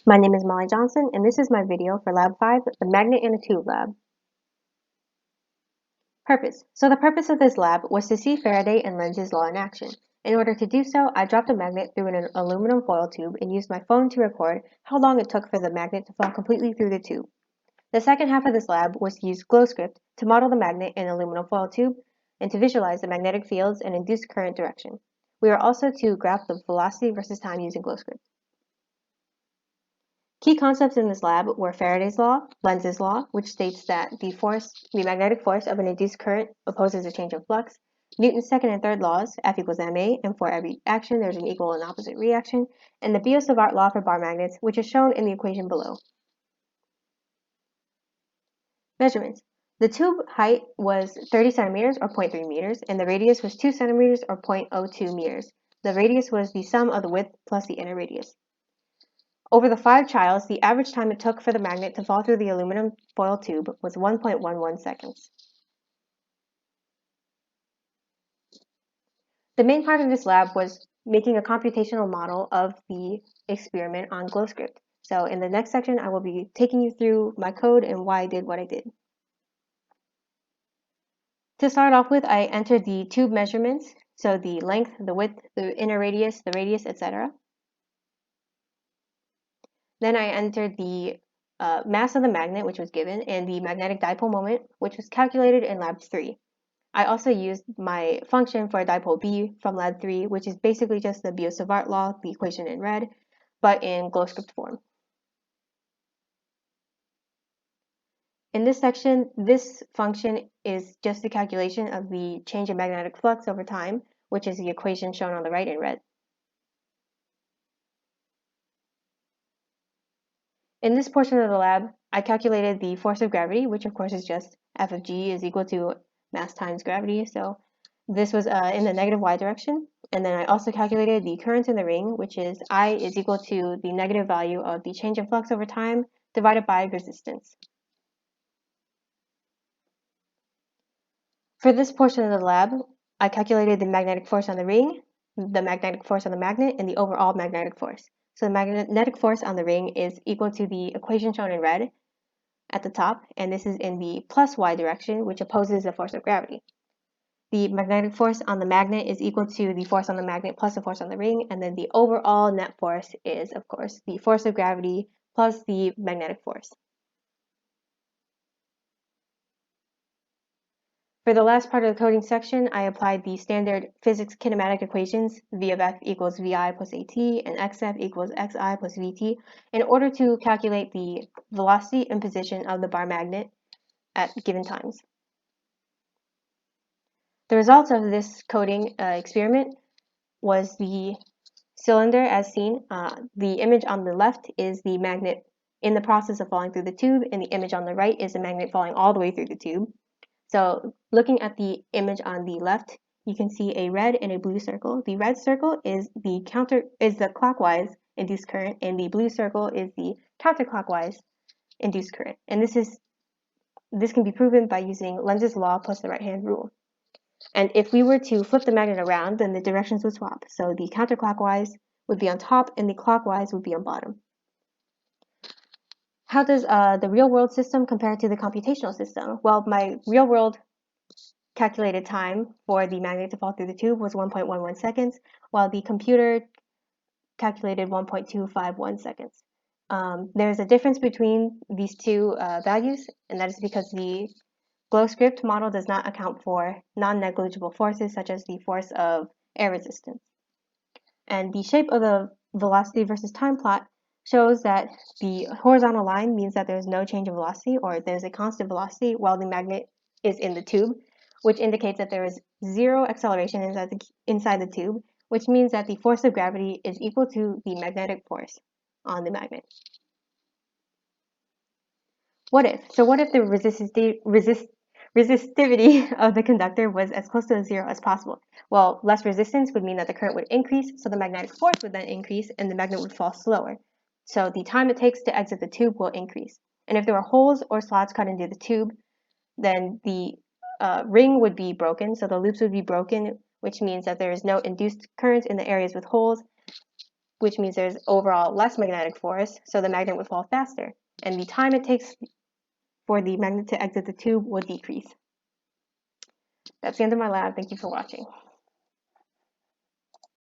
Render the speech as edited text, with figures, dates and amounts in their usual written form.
My name is Molly Johnson, and this is my video for Lab 5, the Magnet in a Tube Lab. Purpose. So the purpose of this lab was to see Faraday and Lenz's law in action. In order to do so, I dropped a magnet through an aluminum foil tube and used my phone to record how long it took for the magnet to fall completely through the tube. The second half of this lab was to use GlowScript to model the magnet in an aluminum foil tube and to visualize the magnetic fields and induced current direction. We are also to graph the velocity versus time using GlowScript. Key concepts in this lab were Faraday's law, Lenz's law, which states that the magnetic force of an induced current opposes a change of flux, Newton's second and third laws, F equals ma, and for every action there's an equal and opposite reaction, and the Biot-Savart law for bar magnets, which is shown in the equation below. Measurements. The tube height was 30 centimeters or 0.3 meters, and the radius was 2 centimeters or 0.02 meters. The radius was the sum of the width plus the inner radius. Over the 5 trials, the average time it took for the magnet to fall through the aluminum foil tube was 1.11 seconds. The main part of this lab was making a computational model of the experiment on GlowScript. So in the next section, I will be taking you through my code and why I did what I did. To start off with, I entered the tube measurements, so the length, the width, the inner radius, etc. Then I entered the mass of the magnet, which was given, and the magnetic dipole moment, which was calculated in Lab 3. I also used my function for dipole B from Lab 3, which is basically just the Biot-Savart law, the equation in red, but in GlowScript form. In this section, this function is just the calculation of the change in magnetic flux over time, which is the equation shown on the right in red. In this portion of the lab, I calculated the force of gravity, which of course is just F of g is equal to mass times gravity. So this was in the negative y direction. And then I also calculated the current in the ring, which is I is equal to the negative value of the change in flux over time divided by resistance. For this portion of the lab, I calculated the magnetic force on the ring, the magnetic force on the magnet, and the overall magnetic force. So the magnetic force on the ring is equal to the equation shown in red at the top, and this is in the plus y direction, which opposes the force of gravity. The magnetic force on the magnet is equal to the force on the magnet plus the force on the ring, and then the overall net force is, of course, the force of gravity plus the magnetic force. For the last part of the coding section, I applied the standard physics kinematic equations, V of f equals Vi plus At, and Xf equals Xi plus Vt, in order to calculate the velocity and position of the bar magnet at given times. The results of this coding experiment was the cylinder as seen. The image on the left is the magnet in the process of falling through the tube, and the image on the right is the magnet falling all the way through the tube. So looking at the image on the left, you can see a red and a blue circle. The red circle is the clockwise induced current, and the blue circle is the counterclockwise induced current. And this can be proven by using Lenz's law plus the right-hand rule. And if we were to flip the magnet around, then the directions would swap. So the counterclockwise would be on top and the clockwise would be on bottom. How does the real-world system compare to the computational system? Well, my real-world calculated time for the magnet to fall through the tube was 1.11 seconds, while the computer calculated 1.251 seconds. There's a difference between these two values, and that is because the GlowScript model does not account for non-negligible forces such as the force of air resistance. And the shape of the velocity versus time plot shows that the horizontal line means that there's no change in velocity, or there's a constant velocity while the magnet is in the tube, which indicates that there is zero acceleration inside the tube, which means that the force of gravity is equal to the magnetic force on the magnet. What if? So what if the resistivity of the conductor was as close to 0 as possible? Well, less resistance would mean that the current would increase, so the magnetic force would then increase and the magnet would fall slower. So the time it takes to exit the tube will increase. And if there were holes or slots cut into the tube, then the ring would be broken, so the loops would be broken, which means that there is no induced current in the areas with holes, which means there's overall less magnetic force, so the magnet would fall faster, and the time it takes for the magnet to exit the tube will decrease. That's the end of my lab. Thank you for watching.